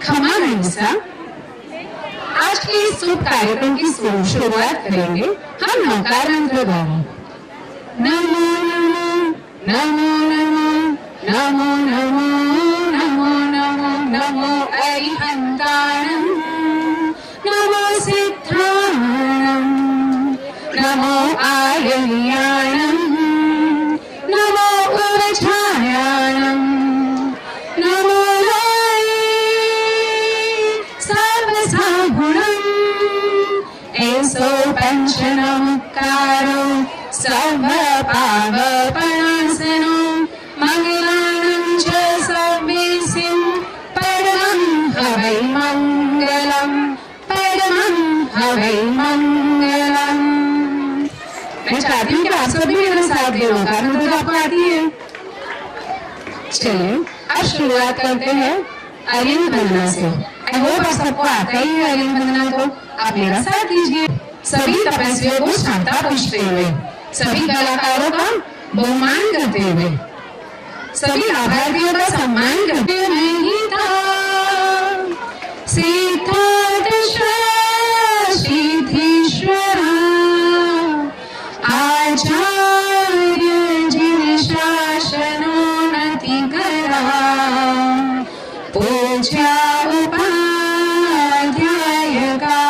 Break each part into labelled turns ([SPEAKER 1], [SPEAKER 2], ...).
[SPEAKER 1] खमा नमसा। आज के इस शुभ कार्यक्रम की शुरुआत करेंगे हम नवकार मंत्र द्वारा। नमो नमो नमो नमो नमो नमो नमो नमो नमो अरिहंताणं नमो सिद्धाणं नमो आयर्याणं नमो उरछायाणं नमो ऐसो पंचनमुक्कारो सर्वपावपणासनो मंगलानं च सर्वेसिं परमं हवै मंगलम् परमं हवै मंगलम्। मैं चाहती हूँ कि आप सभी मेरे साथ दे कारण तो आपको आती है। चलिए अब शुरुआत करते हैं अरिंद वंदना से। आई होप आप सबको आता ही है अरिंद वंदना, तो आप मेरा साथ दीजिए। सभी तपस्वियों को क्षमता पूछते हुए, सभी कलाकारों का बहुमान करते हुए, सभी लाभार्थियों का सम्मान करते हुए सिद्धेश्वर आचार्य जिन शासनोन्नति करा पूज्या उपाध्याय का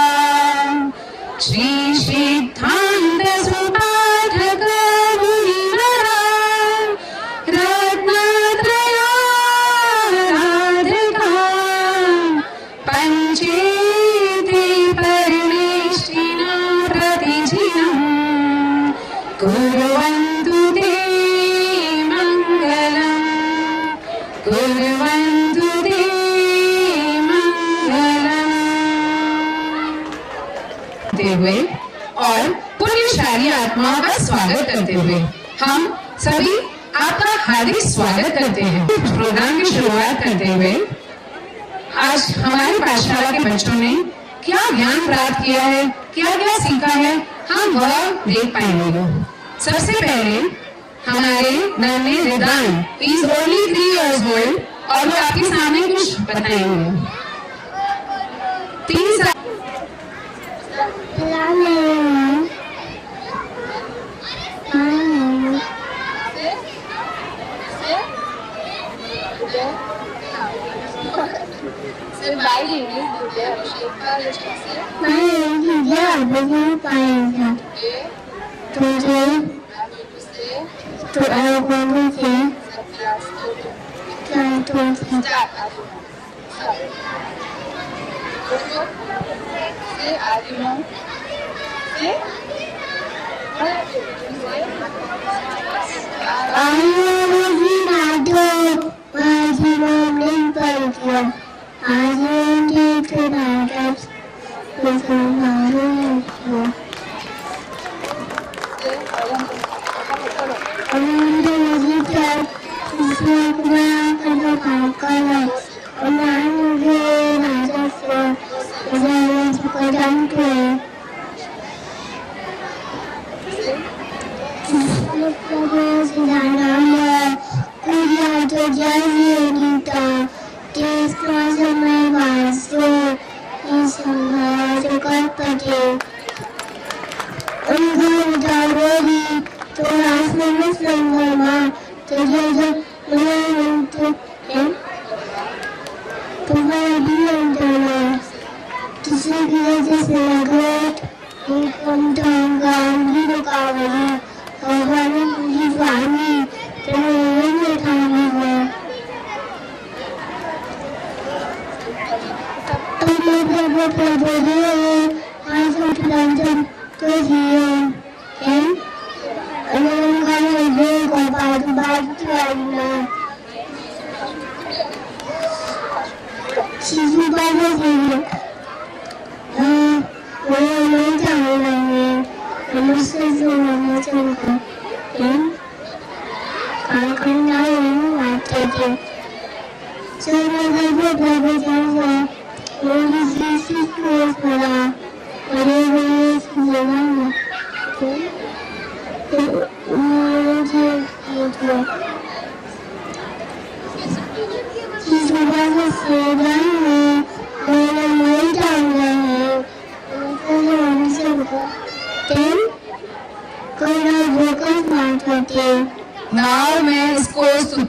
[SPEAKER 1] श्री सिद्धांत सुपाठक मुनिवरा रत्नत्रयाराधिका पंचेति परमेष्टिना प्रतिदिनं कुर्वन्तु ते मंगलम् कुर्वन्तु ते मंगलम्। हुए और पुण्यशाली आत्माओं का स्वागत करते हुए हम सभी आपका हार्दिक स्वागत करते हैं। प्रोग्राम की शुरुआत करते हुए आज हमारी पाठशाला के बच्चों ने क्या ज्ञान प्राप्त किया है, क्या क्या सीखा है, हम वह देख पाएंगे। सबसे पहले हमारे नन्हे रिदान इज ओनली 3 years old और वो आपके सामने कुछ बताएंगे। 3 साल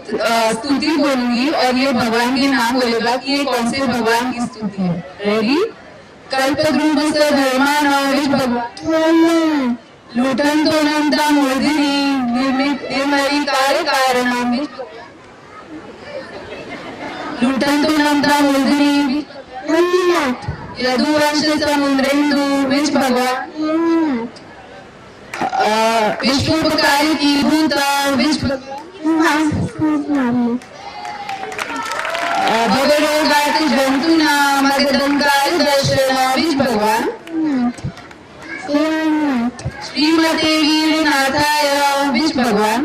[SPEAKER 1] स्तुति बोलूंगी और ये भगवान के नाम बोलेगा कि ये कौन से भगवान की स्तुति है। रेडी? कल्पद्रुमस्य धर्माणां भगवान लुटन तो नंदा मोदिनी निर्मली कार्य कारणम लुटन तो नंदा मोदिनी यदुवंश समुद्रेंदु विच भगवान विष्णुपकारी की भूत विच भगवरोगाति जंतुना मगदंगाय दर्शना विच भगवान श्रीमते गिरिनाथाय विच भगवान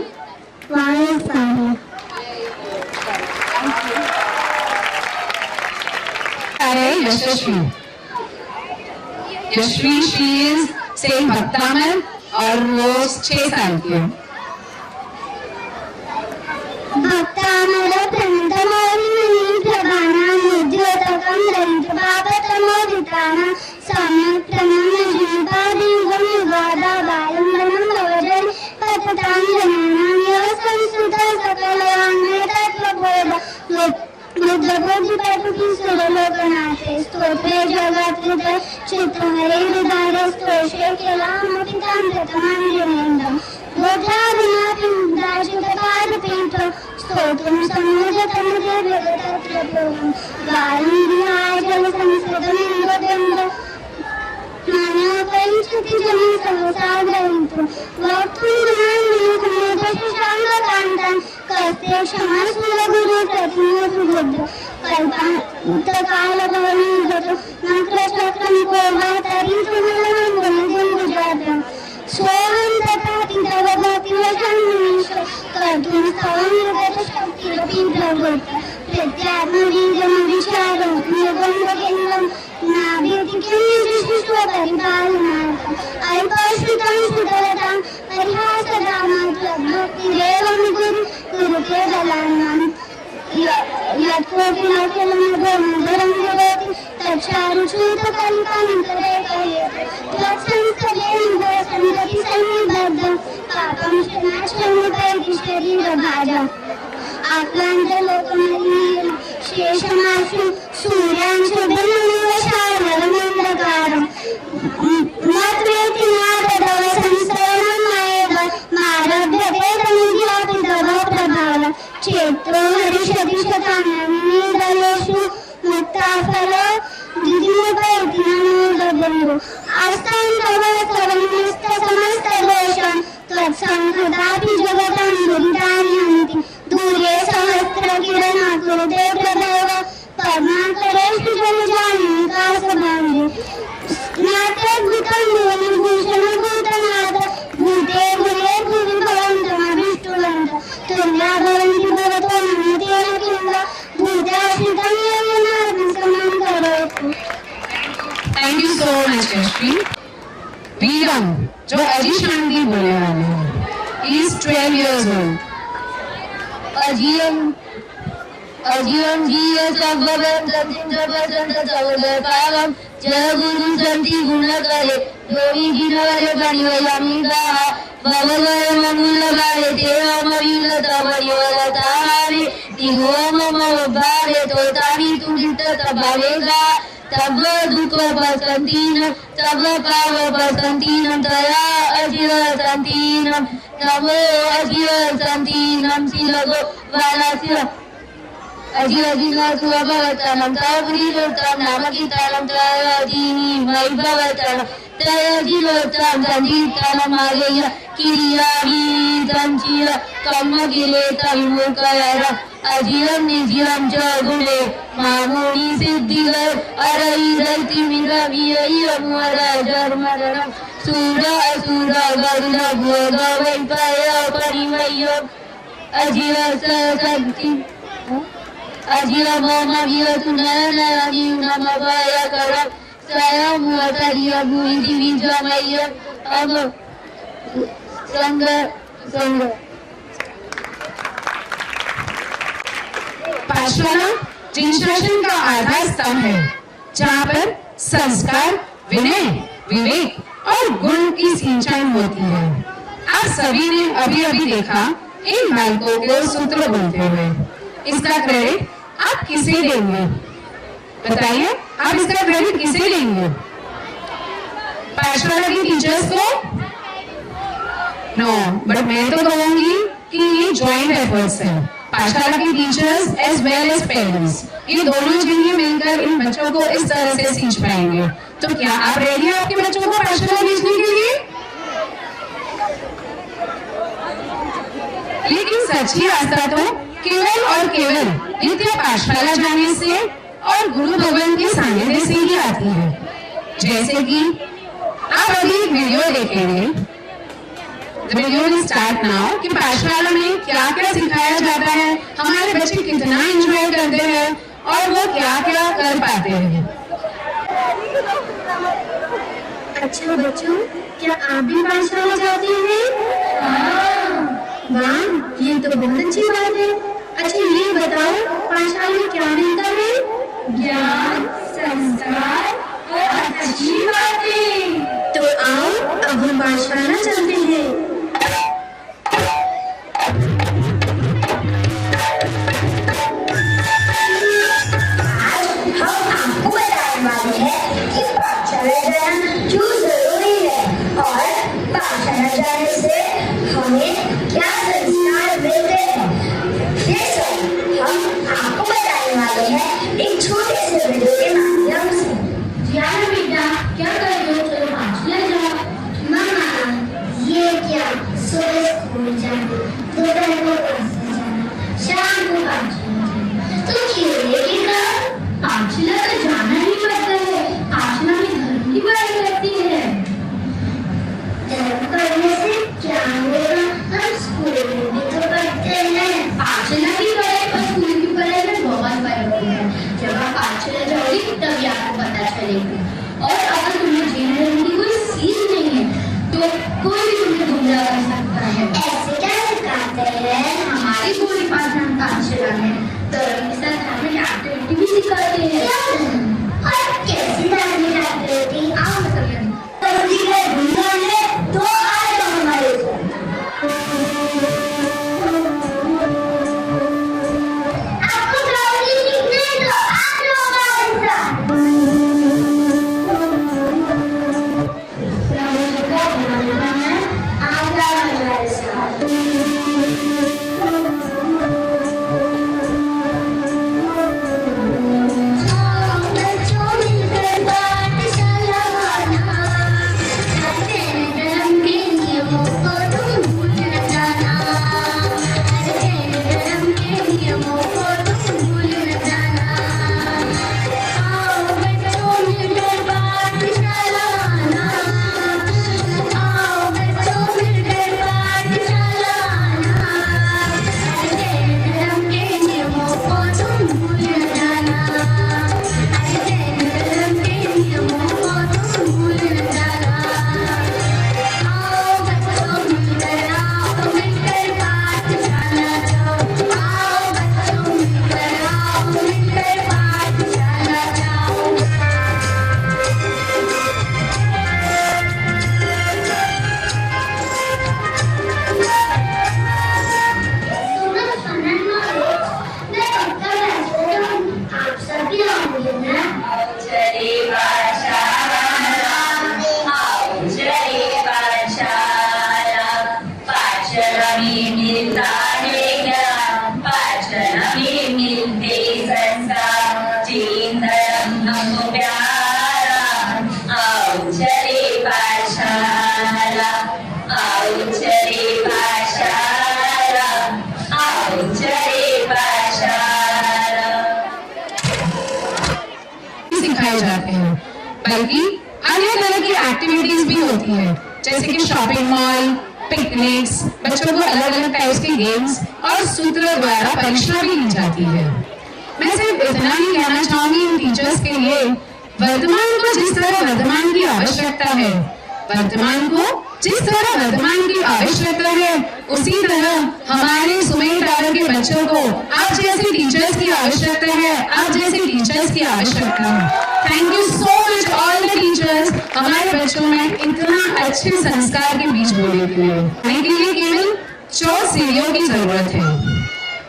[SPEAKER 1] यशस्वी यशस्वी शी इज सेम भक्तामन और वो 6 साल की है। थैंक यू सो मच यशस्वी। वीरम जो अजी शांति बोलने वाले हैं, he is 12 years old। अजीवन जीय सभवन Sachin सभचंद सवदपावम जय गुरु संति गुण करे जोई जिनवरे परिवयामी दाहा भवगय मनुल बारे तेरा मरील तमरिवल तारे तिगोम मवबारे तो तारी तुजित तबावेगा तब दुख बसंतीन तब पाव बसंतीन तया अजीव संतीनम नमो अजीव संतीनम सिलगो वालासिव अजीवजिना सुभवतनं तवरीलोतं नामकीर्तनं तयदीनि वैभवतं तयजिलोतं संजीतनं आगय किरियाहि संचिर कर्मगिरे तविमुखयर अजीवं निजीवं च गुणे मामुनि सिद्धिगर अरई दैति मिरवियमुर जर्मरणं सूर असुर गरुड भोग वैपय परिमय अजीव सशक्ति अजीव मोम जीव सुनन अजीव नम भय कर स्वयं अजीव भूमि दिविजमय अब संग संग। पाठशाला जिन शासन का आधार स्तंभ है, जहाँ पर संस्कार, विनय, विवेक और गुण की सिंचाई होती है। आप सभी ने अभी अभी देखा इन बालकों को सूत्र बोलते हुए। इसका क्रेडिट आप किसे देंगे? बताइए, आप इसका क्रेडिट किसे देंगे? पाठशाला की टीचर्स को? नो, बट मैं तो कहूंगी कि ये ज्वाइंट एफर्ट्स है। पाठशाला की teachers as well as parents, ये दोनों जने मिलकर इन बच्चों को इस तरह से सीख पाएंगे। तो क्या आप रेडी हैं आपके बच्चों को पाठशाला भेजने के लिए? लेकिन सच्ची आस्था तो केवल और केवल नित्य पाठशाला जाने से और गुरु भगवान के सानिध्य से ही आती है। जैसे कि आप अभी एक वीडियो देखेंगे, वीडियो विल स्टार्ट नाउ, कि पाठशाला में क्या क्या सिखाया जाता है, हमारे बच्चे कितना एंजॉय करते हैं और वो क्या क्या कर पाते हैं।
[SPEAKER 2] अच्छा बच्चों, क्या आप भी पाठशाला जाते हैं? वाह, ये तो बहुत अच्छी बात है। अच्छा ये बताओ, पाठशाला में क्या मिलता है? ज्ञान, संस्कार और अच्छी बातें। तो आओ अब हम पाठशाला चलते हैं।
[SPEAKER 3] आज हम आपको बताने वाले हैं कि पाठशाला जाना क्यों जरूरी है और पाठशाला जाने से हमें क्या संस्कार मिलते हैं। ये सब हम आपको बताने वाले हैं एक छोटे से वीडियो के माध्यम से।
[SPEAKER 2] यार बेटा, क्या कर रहे हो? चलो पाठशाला जाओ।
[SPEAKER 3] मम्मा, ये क्या सुबह स्कूल जाना, दोपहर को पाठशाला जाना, शाम को पाठशाला जाना, तो क्यों लेके करो?
[SPEAKER 2] पाठशाला तो जाना ही पड़ता है। पाठशाला में धर्म की पढ़ाई करती है।
[SPEAKER 3] धर्म पढ़ने से क्या होगा? हम स्कूल में भी तो पढ़ते हैं।
[SPEAKER 2] पाठशाला की पढ़ाई और स्कूल की पढ़ाई में बहुत फर्क है। जब आप पाठशाला जाओगे तभी आपको पता चलेगा। और अगर तुम्हें जीवन धर्म की कोई सीख नहीं है तो कोई भी तुम्हें गुमराह कर सकता है।
[SPEAKER 3] ऐसे क्या सिखाते हैं?
[SPEAKER 2] हमारी पूरी पाठशाला में धर्म के साथ धार्मिक एक्टिविटी भी सिखाते हैं।
[SPEAKER 3] और कैसी धार्मिक एक्टिविटी?
[SPEAKER 2] आओ बताइए।
[SPEAKER 3] तो आज हमारे आपको प्रॉब्लम लिखने दो, आप लोग हमारे साथ। आप हमारे साथ। बच्चों मिलकर पाठशाला आना, तेरे धर्म के नियमों को तुम भूल न जाना, तेरे धर्म के नियमों को तुम भूल न जाना। आओ बच्चों मिलकर पाठशाला आना, आओ बच्चों मिलकर पाठशाला आना, तेरे धर्म के नियमों को तुम भूल न जाना, तेरे धर्म के नियमों को तुम भूल न जाना। आओ बच्चों मिलकर पाठशाला जाओ, आओ बच्चों मिलकर पाठशाला जाओ। आप सभी आओगे ना?
[SPEAKER 4] चले पाठशाला, आओ चले पाठशाला, पाठशाला में मिलता है ज्ञान, पाठशाला में मिलते संस्कार, जीवन धर्म हमको प्यारा। आओ चले पाठशाला, आओ चले पाठशाला, आओ चले पाठशाला।
[SPEAKER 1] सिखाए जाते हैं, बल्कि अन्य तरह की एक्टिविटीज भी होती है, जैसे कि शॉपिंग मॉल, पिकनिक्स, बच्चों को अलग अलग टाइप्स के गेम्स और सूत्र द्वारा परीक्षा भी ली जाती है। मैं सिर्फ इतना ही कहना चाहूंगी इन टीचर्स के लिए, वर्तमान को जिस तरह वर्तमान की आवश्यकता है, वर्तमान को जिस तरह वर्तमान की आवश्यकता है, उसी तरह हमारे सुमेर टावर के बच्चों को आप जैसे टीचर्स की आवश्यकता है, आप जैसे टीचर्स की आवश्यकता है। Thank you so much all the teachers, हमारे बच्चों में इतना अच्छे संस्कार के बीच बोलने के लिए। केवल 14 सीढ़ियों की जरूरत है।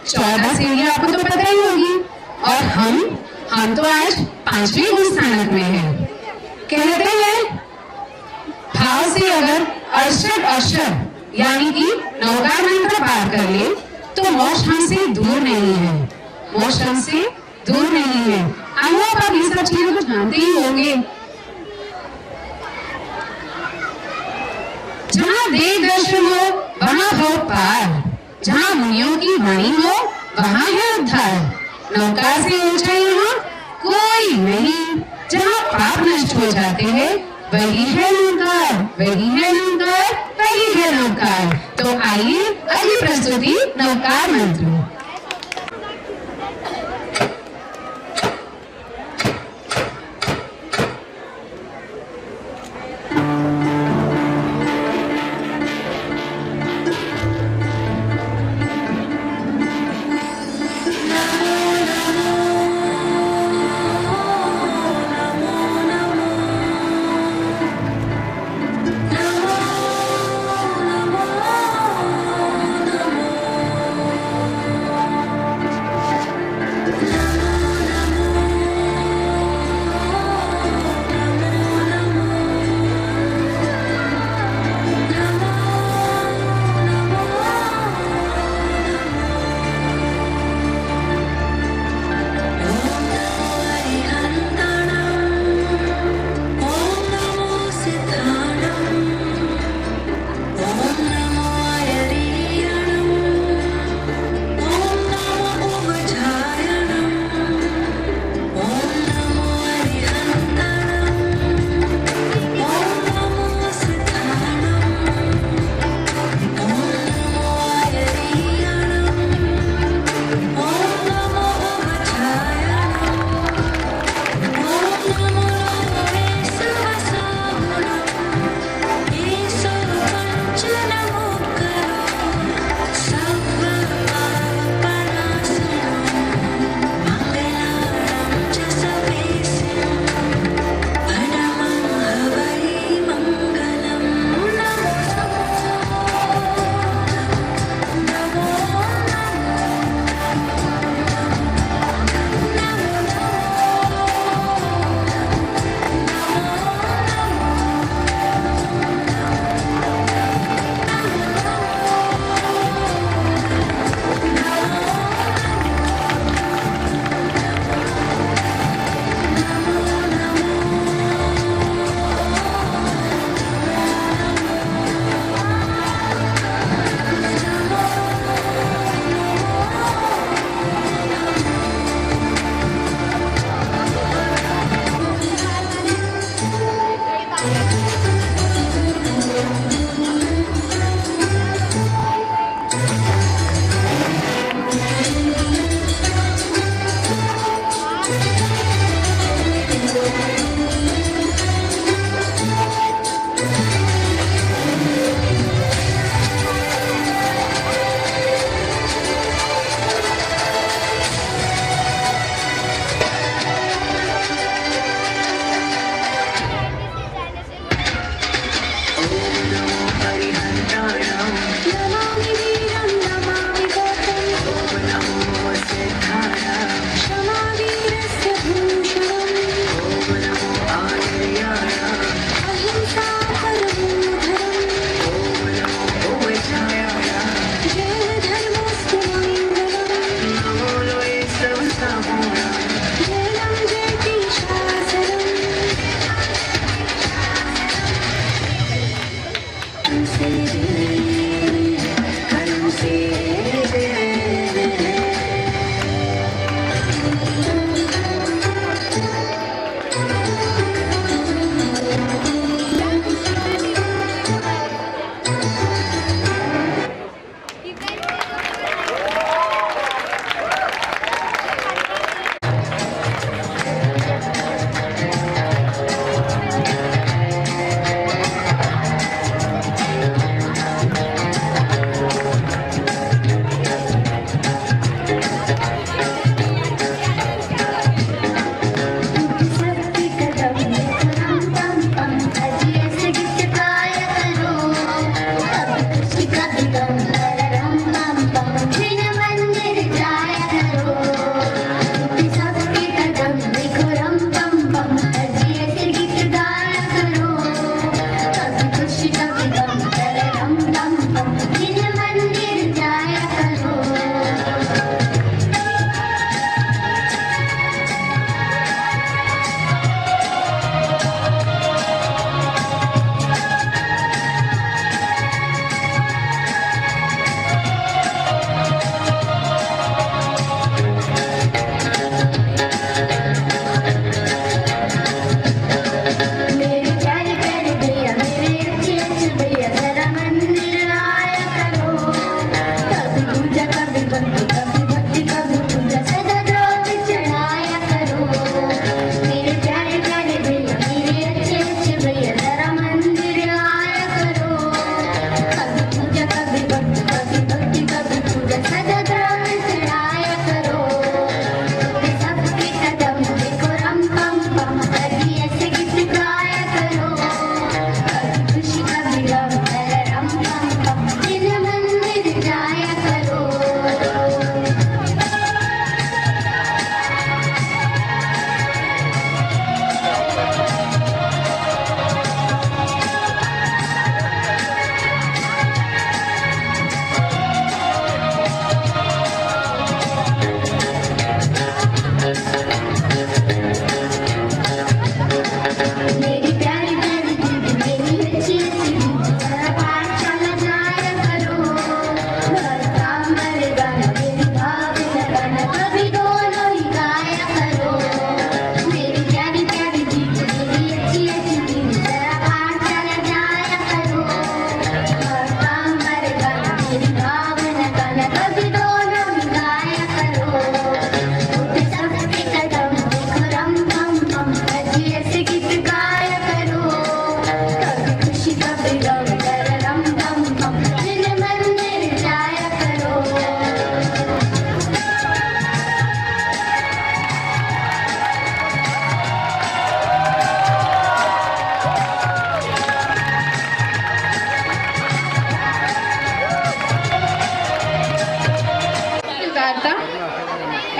[SPEAKER 1] 14 सीढ़ियां आपको तो पता ही होगी। और हम तो आज 5वीं गुणस्थानक में हैं। कहते हैं भाव से अगर अर्षद अक्षर यानी कि नौका मंत्र पार कर ले तो मोक्ष हमसे दूर नहीं है। मोक्ष हमसे दूर नहीं है। आई होप आप ये सब चीजों को जानते ही होंगे। जहाँ देव दर्शन हो वहाँ हो पार, जहाँ मुनियों की वाणी हो वहाँ है उद्धार। नौका से ऊंचा यहाँ कोई नहीं, जहाँ पाप नष्ट हो जाते हैं वही है नौकार, वही है नौकार, वही है नौकार। तो आइए अगली प्रस्तुति नौकार मंत्र।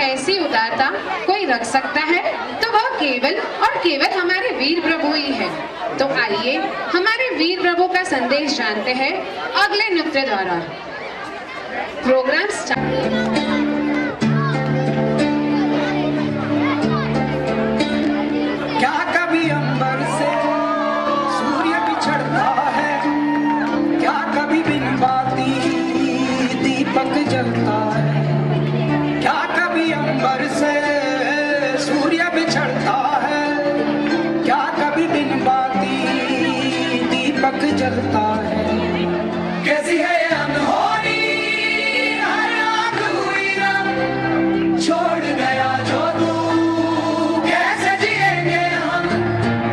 [SPEAKER 1] ऐसी उदारता कोई रख सकता है तो वह केवल और केवल हमारे वीर प्रभु ही है। तो आइए हमारे वीर प्रभु का संदेश जानते हैं अगले नृत्य द्वारा। Program start.
[SPEAKER 5] क्या कभी अंबर से सूर्य बिछड़ता है, क्या कभी बिन बाती दीपक जलता है, क्या कभी अंबर से सूर्य बिछड़ता है, क्या कभी बिन बाती दीपक जलता है। कैसी है ये अनहोनी हर आग हुई ना, छोड़ गया जो तू कैसे जिएंगे हम,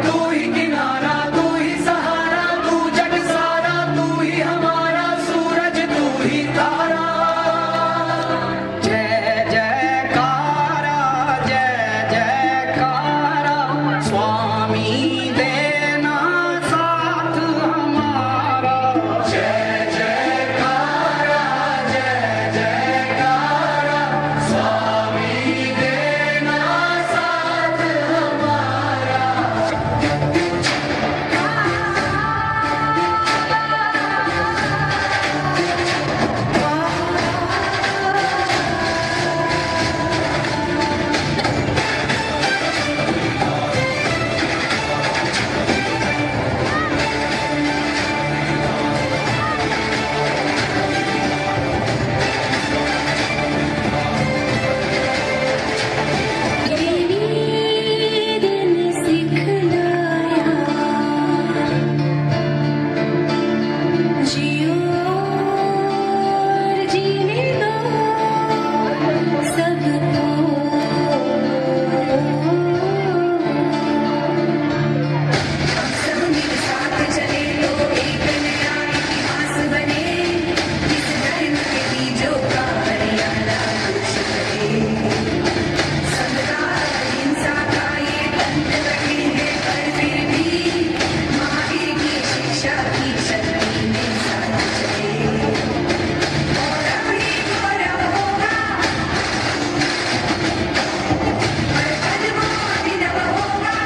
[SPEAKER 5] तू ही किनारा तू ही सहारा, तू जग सारा तू ही हमारा सूरज तू ही तारा। जय जयकारा जय जयकारा, स्वामी देना साथ हमारा। जय जयकारा जय जयकारा, स्वामी देना साथ हमारा।
[SPEAKER 2] दिन सिखलाया जियो और जीने दो सबको, सब मेरे साथ चले तो एक नया इतिहास बने, इस धर्म के बीजों का हरियाणा कुछ करे। सदा अहिंसा का ये पंथ कहेंगे पर फिर भी महावीर की शिक्षा की शक्ति में साथ चले। और अपनी गौरव होगा हर पल वो अभिनव होगा,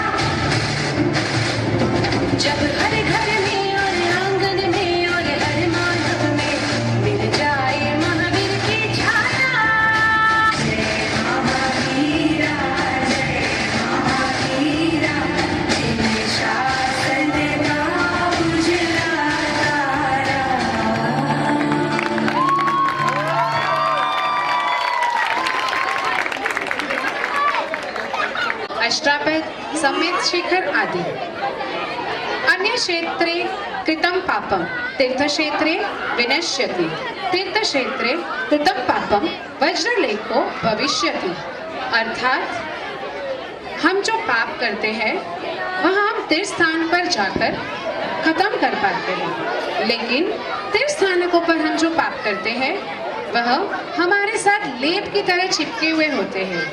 [SPEAKER 2] जब हर घर में और आंगन में और हर मानव में मिल जाए महावीर की छाया। जय महावीरा जिन्हें शासन का उजला तारा।
[SPEAKER 1] अष्टापद समेत शिखर आदि। अन्य क्षेत्रे कृतं पापम तीर्थक्षेत्रे विनश्यति, तीर्थक्षेत्रे कृतं पापम वज्रलेपो भविष्यति। अर्थात हम जो पाप करते हैं वह हम तीर्थ स्थान पर जाकर खत्म कर पाते हैं, लेकिन तीर्थ स्थानकों पर हम जो पाप करते हैं वह हमारे साथ लेप की तरह चिपके हुए होते हैं,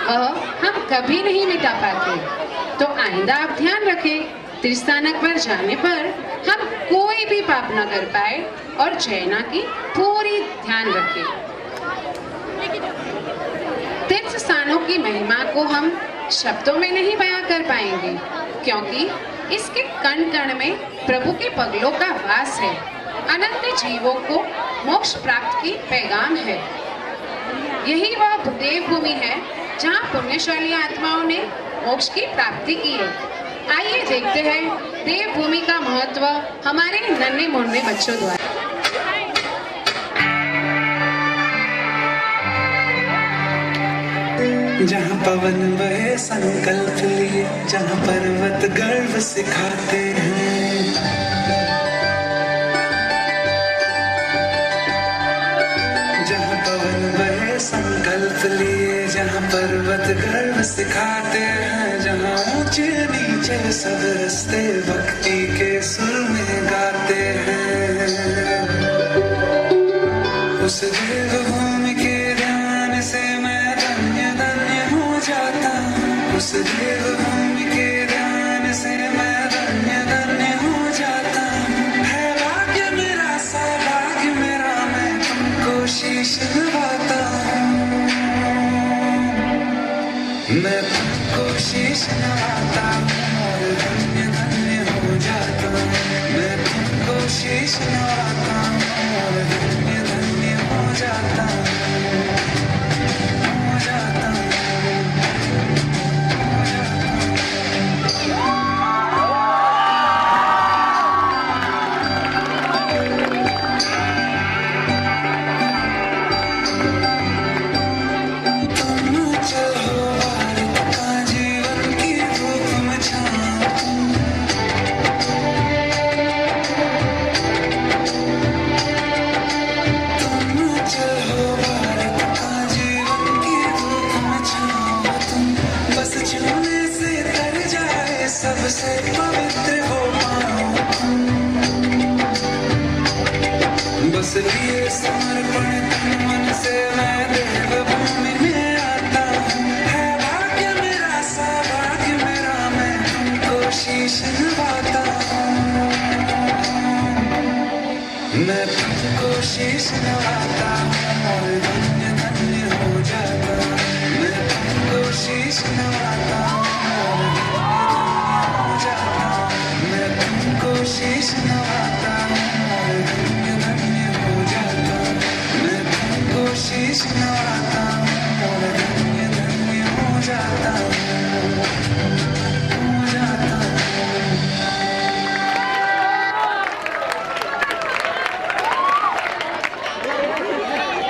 [SPEAKER 1] वह हम कभी नहीं मिटा पाते। तो आइंदा आप ध्यान रखें, तीर्थस्थानक पर जाने पर हम कोई भी पाप न कर पाए और जैना की पूरी ध्यान रखें। तीर्थ स्थानों की महिमा को हम शब्दों में नहीं बयां कर पाएंगे, क्योंकि इसके कण कण में प्रभु के पगलों का वास है। अनंत जीवों को मोक्ष प्राप्त की पैगाम है। यही वह देवभूमि है जहाँ पुण्यशाली आत्माओं ने मोक्ष की प्राप्ति की है। आइए देखते हैं देवभूमि का महत्व हमारे नन्हे मुन्ने बच्चों द्वारा।
[SPEAKER 5] जहाँ पवन बहे संकल्प लिए, जहाँ पर्वत गर्व सिखाते हैं, जहाँ पवन बहे संकल्प लिए, जहाँ पर्वत गर्व सिखाते हैं, जहाँ ऊंचे नीचे सब रस्ते भक्ति के सुर में गाते हैं। उस देवभूमि के ध्यान से मैं धन्य धन्य हो जाता हूँ, उस देवभूमि के ध्यान से मैं धन्य धन्य हो जाता हूँ। है भाग्य मेरा सौभाग्य मेरा, मैं तुमको शीश नवाता हूँ। मैं कोशिश नवाता हूँ और धन्य धन्य हो जाता हूँ। मैं कोशिश नवाता हूँ और धन्य धन्य हो जाता हूँ, हो जाता हूँ, हो जाता हूँ। सबसे पवित्र हो पाऊं, बस लिए समर्पण तन मन से मैं देवभूमि में आता हूँ। है भाग्य मेरा सौभाग्य मेरा, मैं तुमको शीश नवाता हूँ। मैं तुमको शीश नवाता हूँ और धन्य धन्य हो जाता हूँ। मैं तुमको शीश नवाता हूँ और मैं तुमको शीश नवाता हूँ और धन्य धन्य हो जाता हूँ। मैं तुमको शीश नवाता हूँ और धन्य धन्य हो जाता हूँ, हो जाता हूँ।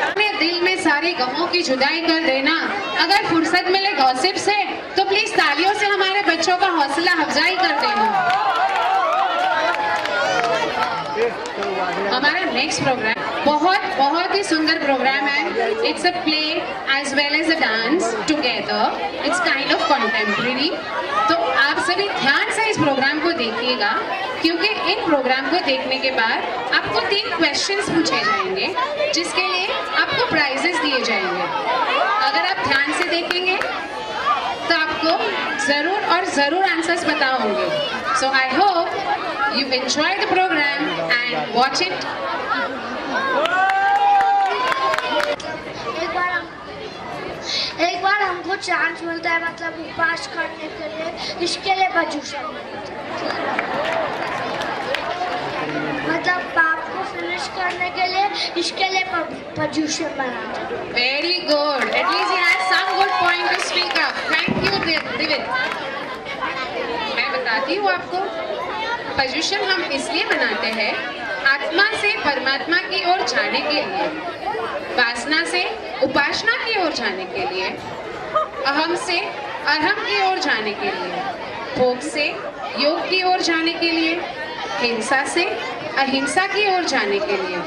[SPEAKER 1] अपने दिल में सारे गमों की जुदाई कर देना। अगर फुर्सत मिले गॉसिप से तो प्लीज तालियों से हमारे बच्चों का हौसला अफजाई कर देना। हमारा नेक्स्ट प्रोग्राम बहुत ही सुंदर प्रोग्राम है। It's a play as well as a dance together. It's kind of contemporary. तो आप सभी ध्यान से इस प्रोग्राम को देखिएगा, क्योंकि इन प्रोग्राम को देखने के बाद आपको 3 क्वेश्चंस पूछे जाएंगे, जिसके लिए आपको प्राइजेस दिए जाएंगे। अगर आप ध्यान से देखेंगे तो आपको जरूर आंसर्स पता होंगे। So I hope you enjoy the programme and watch it.
[SPEAKER 2] एक बार हमको चांस मिलता है, मतलब पास करने के लिए, इसके लिए पर्यूषण, मतलब पाप को फिनिश करने के लिए इसके लिए पर्यूषण बनाते हैं।
[SPEAKER 1] Very good, at least he has some good point to speak up. Thank you Divit. मैं बताती हूँ आपको, पर्यूषण हम इसलिए बनाते हैं आत्मा से परमात्मा की ओर जाने के लिए, वासना से उपासना की ओर जाने के लिए, अहम से अरहम की ओर जाने के लिए, भोग से योग की ओर जाने के लिए, हिंसा से अहिंसा की ओर जाने के लिए,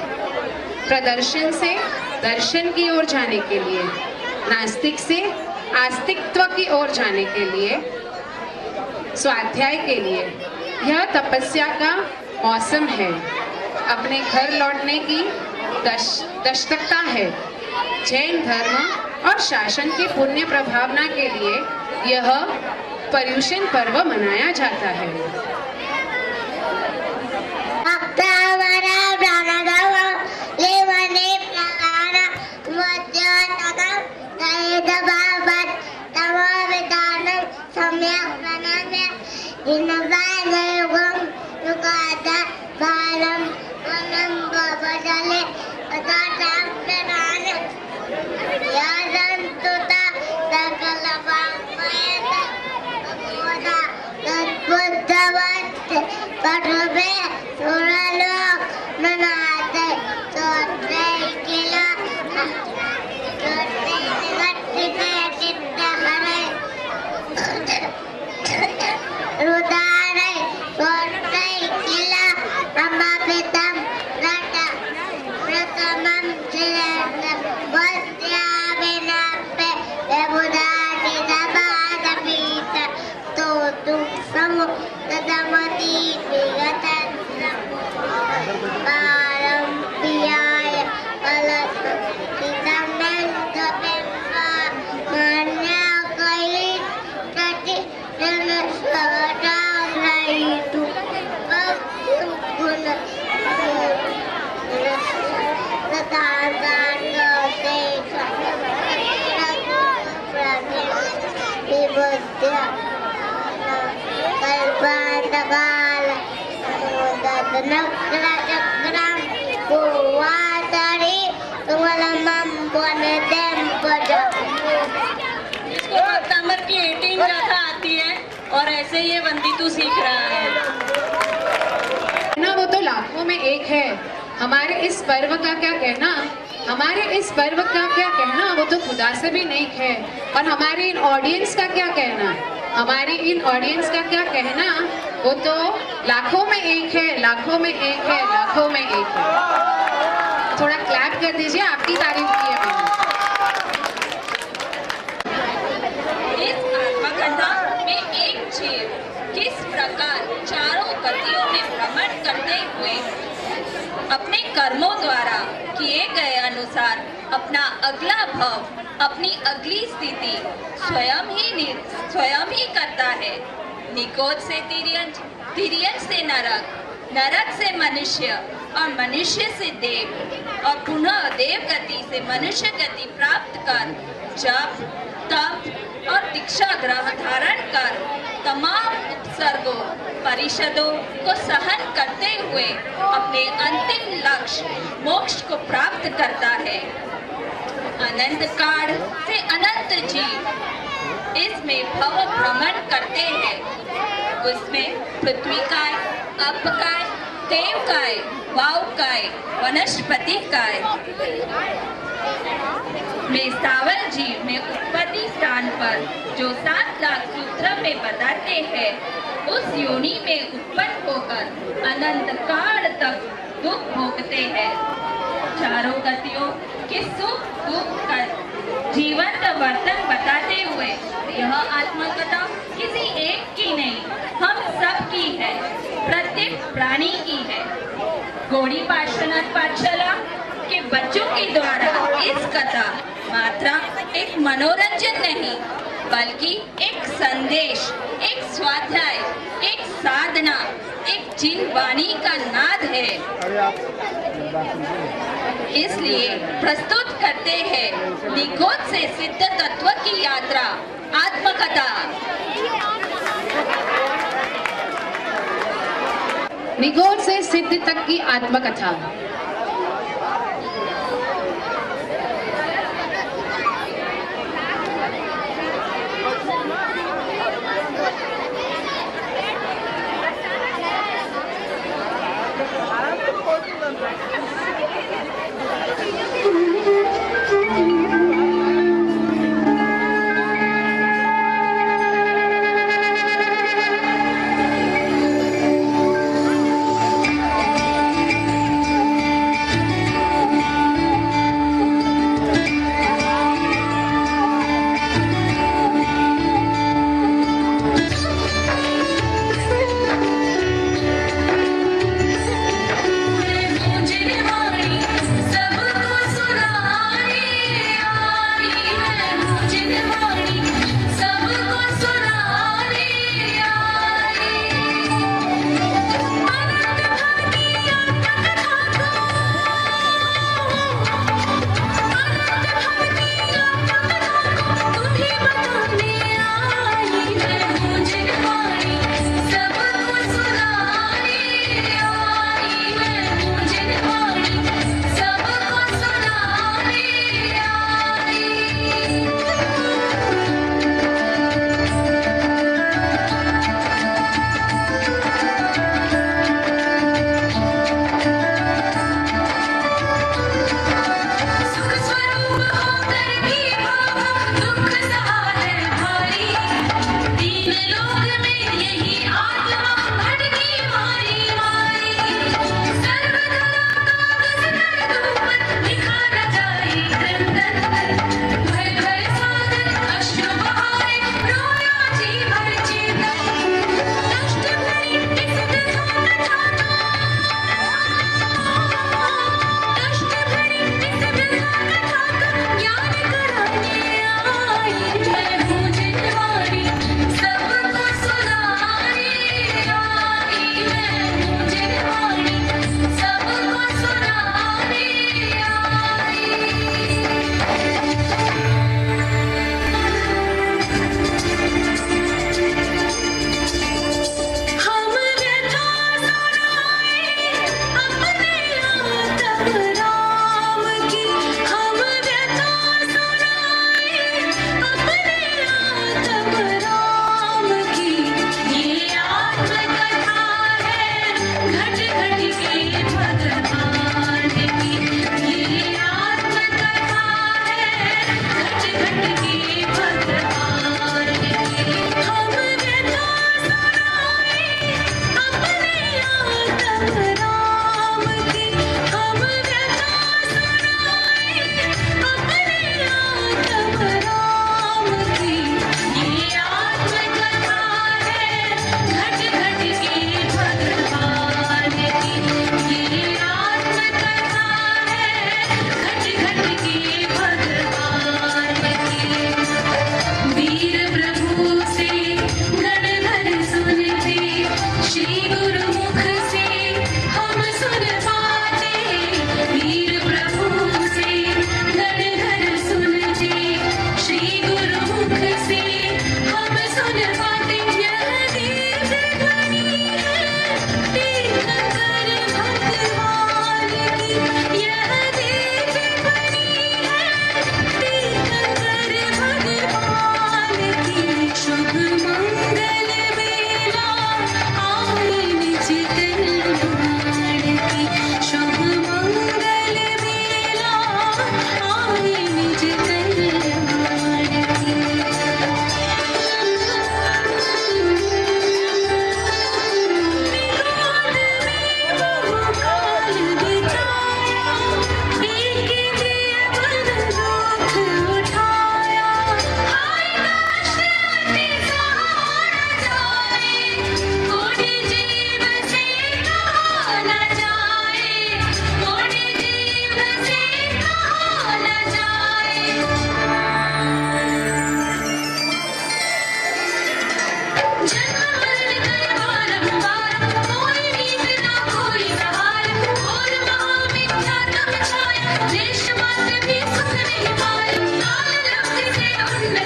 [SPEAKER 1] प्रदर्शन से दर्शन की ओर जाने के लिए, नास्तिक से आस्तिकत्व की ओर जाने के लिए, स्वाध्याय के लिए। यह तपस्या का मौसम है, अपने घर लौटने की दशकता है। जैन धर्म और शासन की पुण्य प्रभावना के लिए यह पर्यूषण पर्व मनाया जाता है।
[SPEAKER 2] Rodare, Portai, Kila, Amma
[SPEAKER 3] कल्पांतकाल नक्राचक्राम कुवातरी तुमलमम पुनदम पदम।
[SPEAKER 4] इसको कमर की 18 गाथा आती है और ऐसे ये वंदितू सीख रहा है
[SPEAKER 1] ना। वो तो लाखों में एक है। हमारे इस पर्व का क्या कहना, हमारे इस पर्व का क्या कहना, वो तो खुदा से भी नहीं है। और हमारे इन ऑडियंस का क्या कहना, हमारी इन ऑडियंस का क्या कहना, वो तो लाखों में एक है, लाखों में एक है, लाखों में एक है। थोड़ा क्लैप कर दीजिए, आपकी तारीफ की है मैंने।
[SPEAKER 4] इस आत्मकथा में एक जीव किस प्रकार चारों गतियों में भ्रमण करते हुए अपने कर्मों द्वारा किए गए अनुसार अपना अगला भाव, अपनी अगली स्थिति स्वयं ही करता है। निकोज से तिर्यंच, तिर्यंच से नरक, नरक से मनुष्य और मनुष्य से देव और पुनः देव गति से मनुष्य गति प्राप्त कर जप, तप और दीक्षा ग्रह धारण कर तमाम उपसर्गों परिषदों को सहन करते हुए अपने अंतिम लक्ष्य मोक्ष को प्राप्त करता है। अनंत काल से अनंत जीव इसमें भव भ्रमण करते हैं। उसमें पृथ्वी काय, अप काय, देव काय, वायु काय, वनस्पति काय में स्थावर जीव में उत्पत्ति स्थान पर जो 7 लाख सूत्र में बताते हैं, उस योनि में उत्पन्न होकर अनंत काल तक दुख भोगते हैं। चारों गतियों के सुख दुख का जीवन का वर्तन बताते हुए यह आत्मकथा किसी एक की नहीं, हम सब की है, प्रत्येक प्राणी की है। गौड़ी पार्श्वनाथ पाठशाला के बच्चों के द्वारा इस कथा मात्र एक मनोरंजन नहीं, बल्कि एक संदेश, एक स्वाध्याय, एक साधना, एक जिन वाणी का नाद है। इसलिए प्रस्तुत करते हैं निकोज से सिद्ध तत्व की यात्रा आत्मकथा।
[SPEAKER 1] निगोर से सिद्ध तक की आत्मकथा।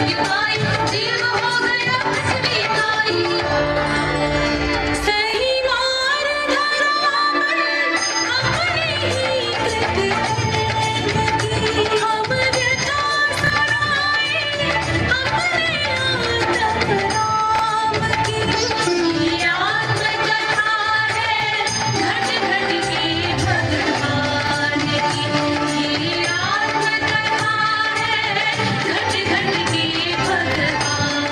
[SPEAKER 4] दिखाई जीव हो गया अस्मिताई सही मार धरावल अपने ही कृत हम व्यथा सराए अपने आतप राम की ये आत्मकथा है घट घट के भगवान की ये आत्मकथा है घट घट के भगवान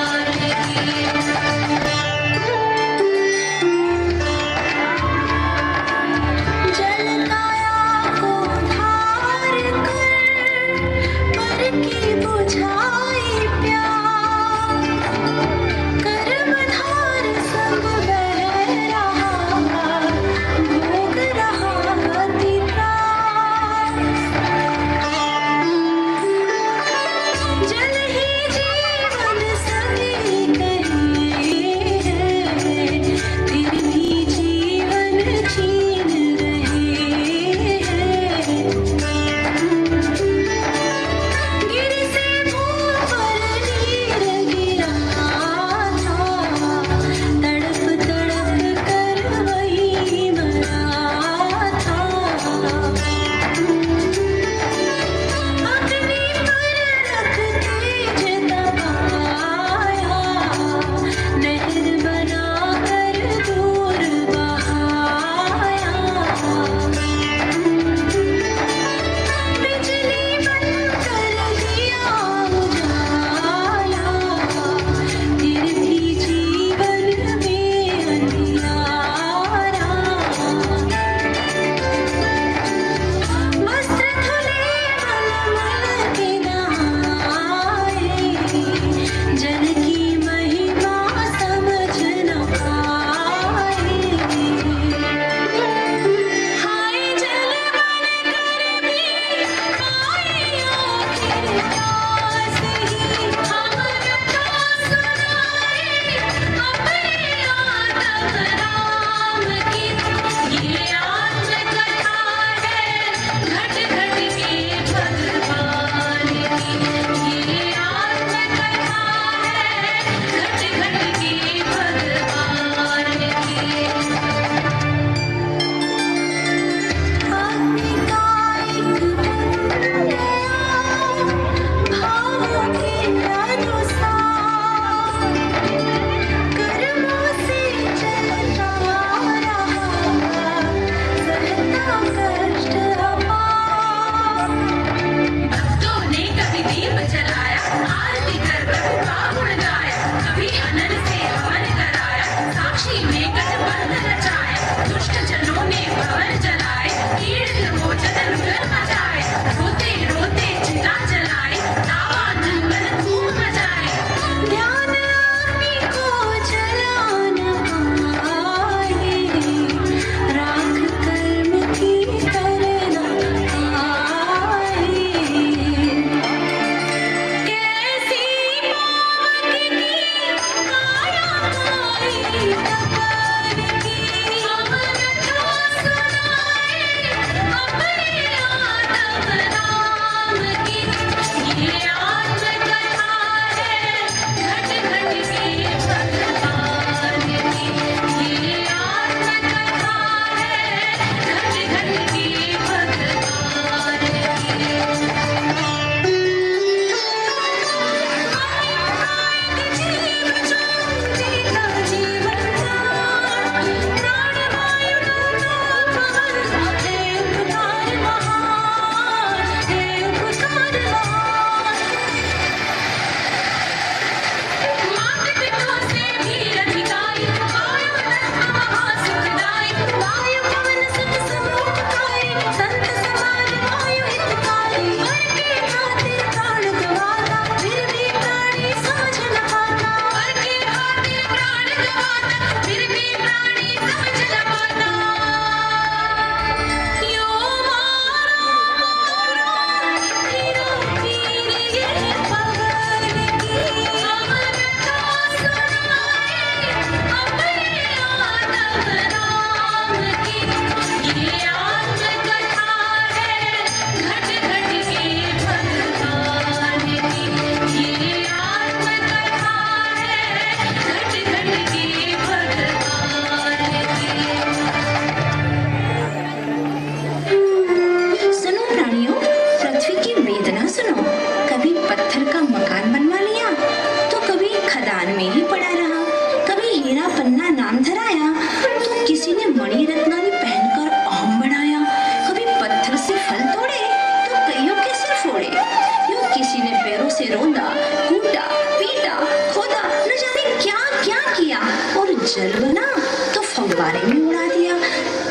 [SPEAKER 6] गुब्बारे में उड़ा दिया,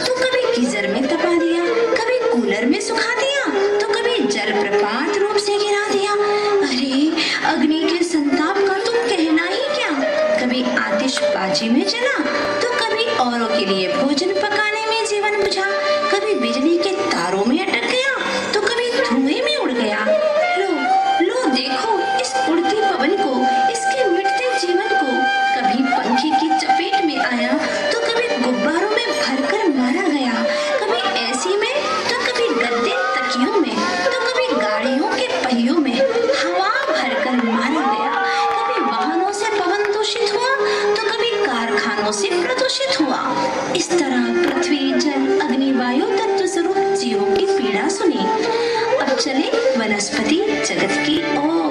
[SPEAKER 6] तो कभी गीजर में तपा दिया, कभी कूलर में सुखा दिया, तो कभी जलप्रपात रूप से गिरा दिया। अरे अग्नि के संताप का तो कहना ही क्या। कभी आतिशबाजी में जला, तो कभी औरों के लिए भोजन पकाने में जीवन बुझा, कभी बिजली के तारों में अटक गया, तो कभी धुएं में उड़ गया। लो देखो इस उड़ती पवन को, इसके मिटते जीवन को। कभी पंखे की चपेट में आया, तो कभी गुब्बारों में भरकर मारा गया, कभी एसी में, तो कभी गद्दे तकियों में, तो कभी गाड़ियों के पहियों में हवा भरकर मारा गया। कभी वाहनों से पवन दूषित हुआ, तो कभी कारखानों से प्रदूषित हुआ। इस तरह पृथ्वी, जल, अग्नि, वायु तत्व स्वरूप जीवों की पीड़ा सुनी। अब चले वनस्पति जगत की ओर।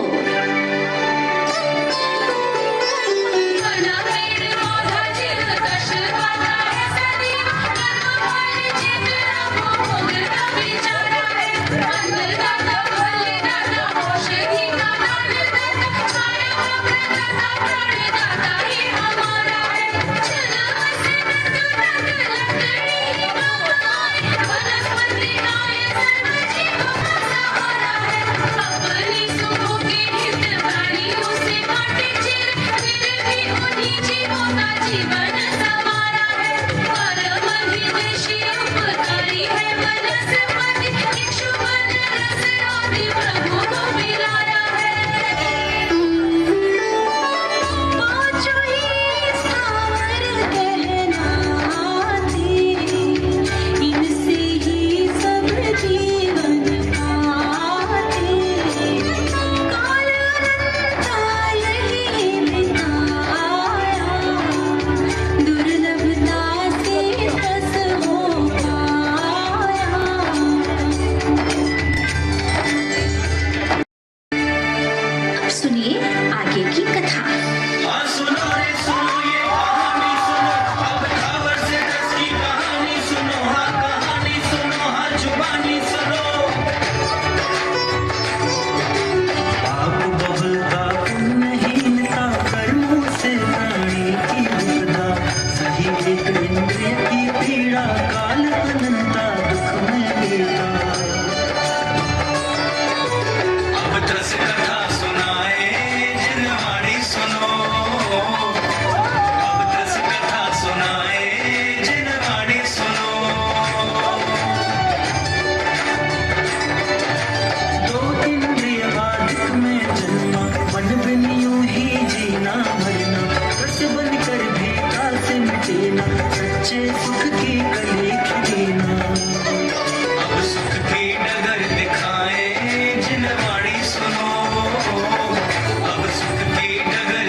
[SPEAKER 7] अब सुख की डगर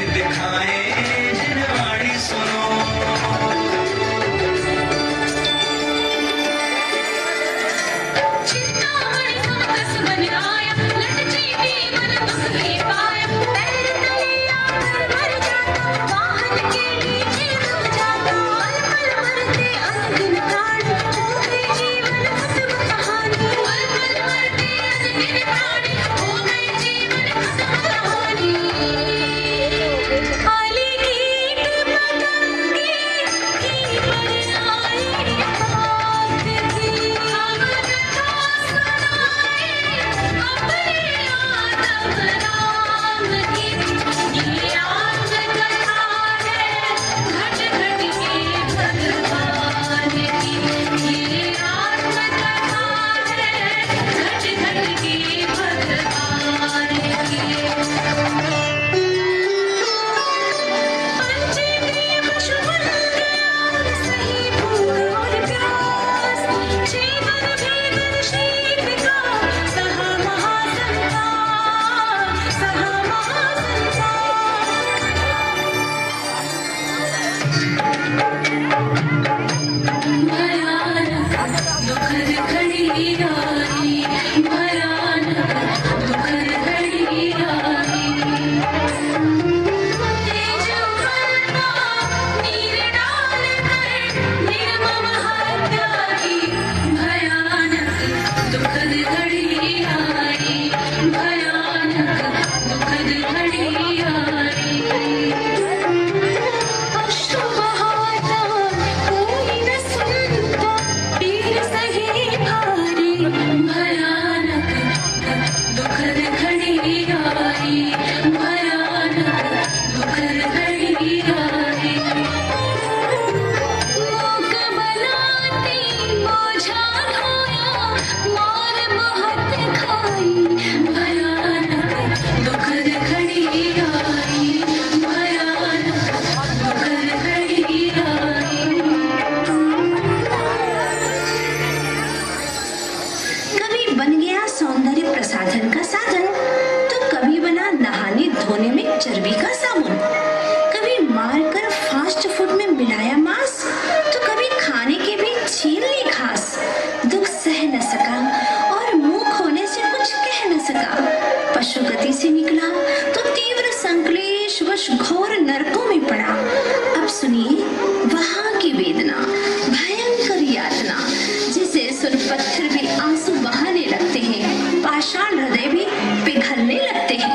[SPEAKER 6] साबुन, कभी मारकर फास्ट फूड में मिलाया मांस, तो कभी खाने के भी छीन ली घास। दुख सह न सका और मुंह खोलने से कुछ कह न सका। पशु गति से निकला तो तीव्र संक्लेश वश घोर नरकों में पड़ा। अब सुनिए वहां की वेदना, भयंकर यातना, जिसे सुन पत्थर भी आंसू बहाने लगते हैं, पाषाण हृदय भी पिघलने लगते हैं।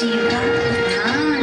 [SPEAKER 6] जीव का उत्थान।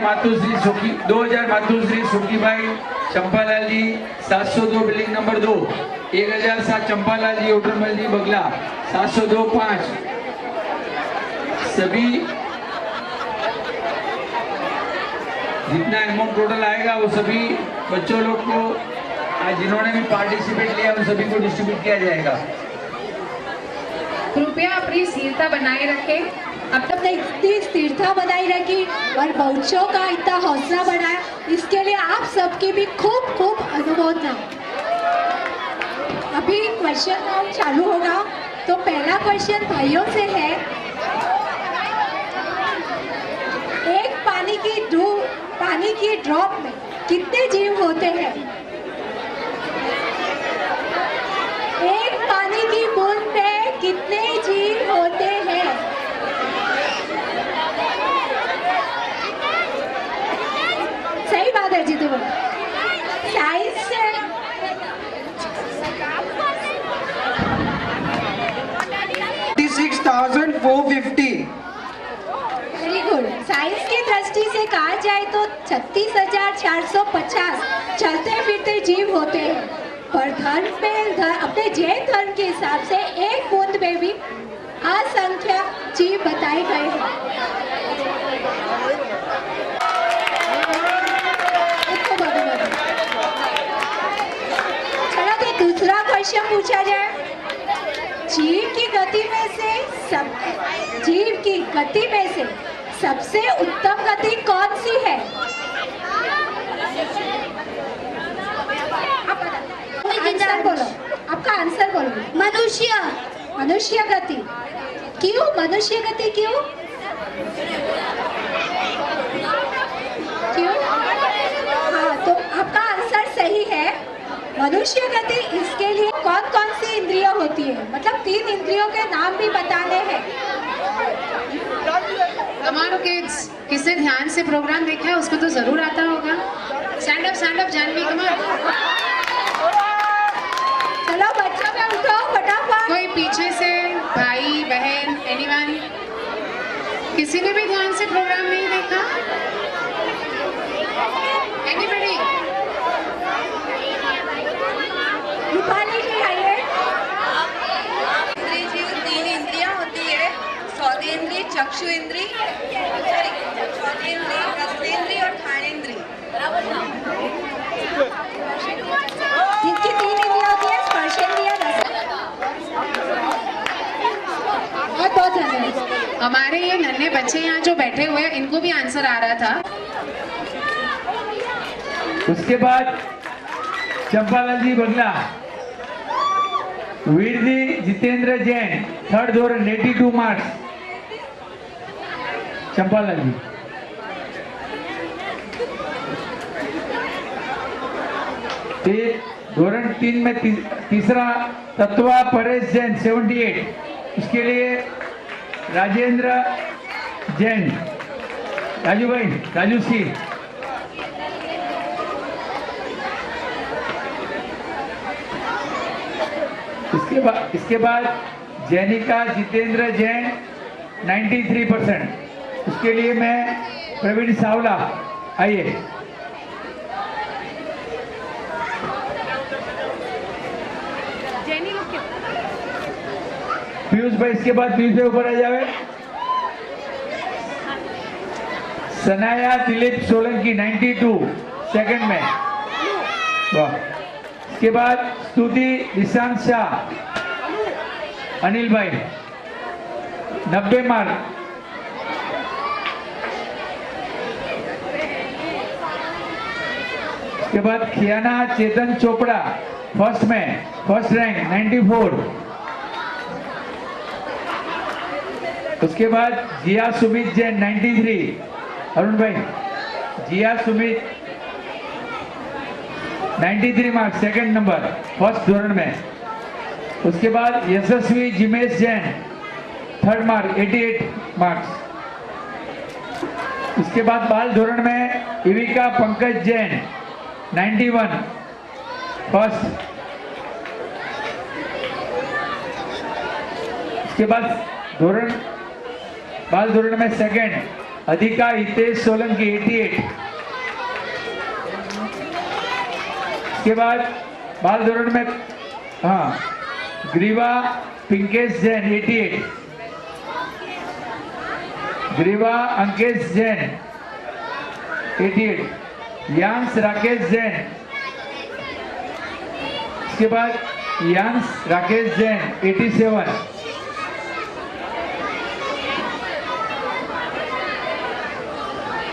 [SPEAKER 7] मातुश्री सुखी 2000 मातुश्री सुखीबाई चंपालाल जी 702 बिल्डिंग नंबर 2। 1007 चंपालाल जी ओटरमल जी बगला 702 5। सभी जितना अमाउंट टोटल आएगा वो सभी बच्चों लोग को आज जिन्होंने भी पार्टिसिपेट लिया उन सभी को डिस्ट्रीब्यूट किया जाएगा।
[SPEAKER 1] कृपया अपनी स्थिरता बनाए रखें।
[SPEAKER 2] अब तक इतनी स्थिरता बनाई रखी और बच्चों का इतना हौसला बढ़ाया, इसके लिए आप सबकी भी खूब खूब अनुमोदना। अभी क्वेश्चन राउंड चालू होगा, तो पहला क्वेश्चन भाइयों से है, एक पानी की ड्रॉप में कितने जीव होते हैं? एक पानी की बूंद में कितने जीव होते हैं? सही बात है जी, तुम साइंस से
[SPEAKER 5] 36,450।
[SPEAKER 2] Very good. साइंस की दृष्टि से कहा जाए तो 36,450 चलते फिरते जीव होते हैं, पर धर्म में अपने जैन धर्म के हिसाब से एक बूंद में भी असंख्य जीव बताए गए हैं। चलो तो दूसरा क्वेश्चन पूछा जाए। जीव की गति में से सबसे उत्तम गति कौन सी है? आंसर बोलो, आपका आंसर बोलो। मनुष्य गति। क्यों मनुष्य गति? क्यों? हाँ, तो आपका आंसर सही है। मनुष्य गति, इसके लिए कौन कौन सी इंद्रियां होती है? मतलब 3 इंद्रियों के नाम भी बताने हैं।
[SPEAKER 1] कमाल किड्स, किसने ध्यान से प्रोग्राम देखा है उसको तो जरूर आता होगा। स्टैंड अप जानवी, कमाल।
[SPEAKER 2] चलो बच्चों में उठो फटाफट।
[SPEAKER 1] कोई पीछे से, भाई बहन, एनीवन, किसी ने भी ध्यान से प्रोग्राम नहीं देखा? एनीबडी?
[SPEAKER 2] रूपाली जी आइए।
[SPEAKER 8] 3 इंद्रियां होती है, स्वादेंद्रिय, चक्षु इंद्रिय, स्वादेंद्रिय, रसेंद्रिय और घ्राणेंद्रिय।
[SPEAKER 2] जिनकी 3 इंद्रियां होती है, स्पर्शेंद्रिय, बहुत धन्यवाद।
[SPEAKER 1] हमारे ये नन्हे बच्चे यहाँ जो बैठे हुए हैं, इनको भी आंसर आ रहा था।
[SPEAKER 7] उसके बाद चंपालाल जी बगला, वीरजी जितेंद्र जैन 3rd धोरण 82 मार्क्स। चंपालाल जी। धोरण 3 में तीसरा तत्वा परेश जैन 78। उसके लिए राजेंद्र जैन, राजू भाई, राजू सी। इसके बाद जैनिका जितेंद्र जैन 93%। उसके लिए मैं प्रवीण सावला, आइए। पीयूष भाई, इसके बाद पीयूष भाई ऊपर आ जावे। सनाया दिलीप सोलंकी 92 सेकंड में, वाह। इसके बाद स्तुति निशांत शाह, अनिल भाई 90 मार्क। इसके बाद खियाना चेतन चोपड़ा फर्स्ट में, फर्स्ट रैंक 94। उसके बाद जिया सुमित जैन 93। अरुण भाई, Jiya Sumit 93 marks, second number, first धोरण में। उसके बाद Yashasvi Jimesh Jain third mark 88 marks. उसके बाद बाल धोरण में इविका पंकज जैन 91 फर्स्ट। उसके बाद बाल धोरण में सेकंड अधिका हितेश सोलंकी 88। उसके बाद बाल धोरण में ग्रीवा पिंकेश जैन 88, ग्रीवा अंकेश जैन 88, यांस राकेश जैन। इसके बाद यांस राकेश जैन 87।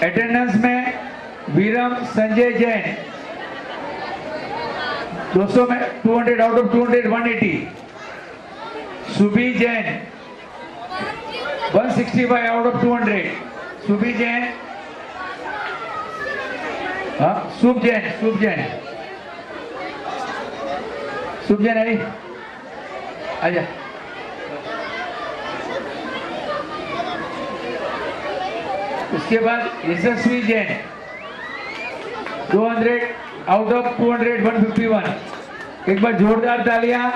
[SPEAKER 7] अटेंडेंस में वीरम संजय जैन 200 में 200 आउट ऑफ 200 180। सुबी जैन 165 आउट ऑफ 200। सुबी जैन, शुभ जैन आई, आजा। उसके बाद यशस्वी जैन 200 आउट ऑफ 200 151। एक बार जोरदार तालियां।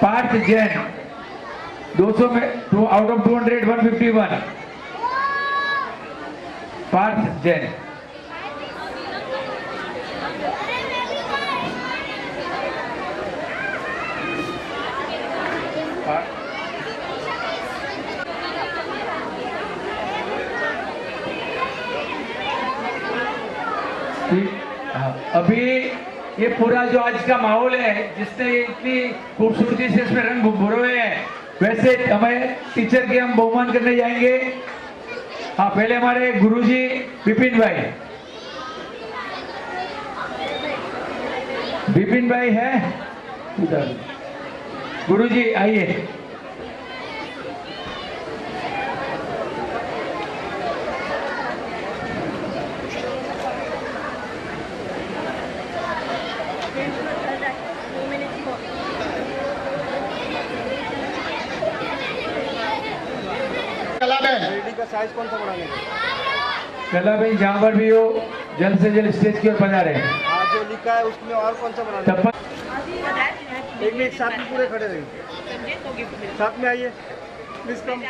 [SPEAKER 7] पार्थ जैन 200 में आउट ऑफ 200 151। पार्थ जैन। अभी ये पूरा जो आज का माहौल है, जिसने इतनी खूबसूरती से इसमें रंग भरोए हैं, वैसे हमें टीचर के हम बहुमान करने जाएंगे। हाँ, पहले हमारे गुरुजी विपिन भाई है उधर। गुरुजी आइए।
[SPEAKER 9] साइज कौन सा बढ़ाने
[SPEAKER 7] कला भाई, जहाँ पर भी हो जल्द से जल्द स्टेज की ओर पधारे।
[SPEAKER 9] आज जो लिखा है उसमें और कौन सा बढ़ाने? एक मिनट, साथ में पूरे खड़े रहिए, साथ में आइए प्लीज। कम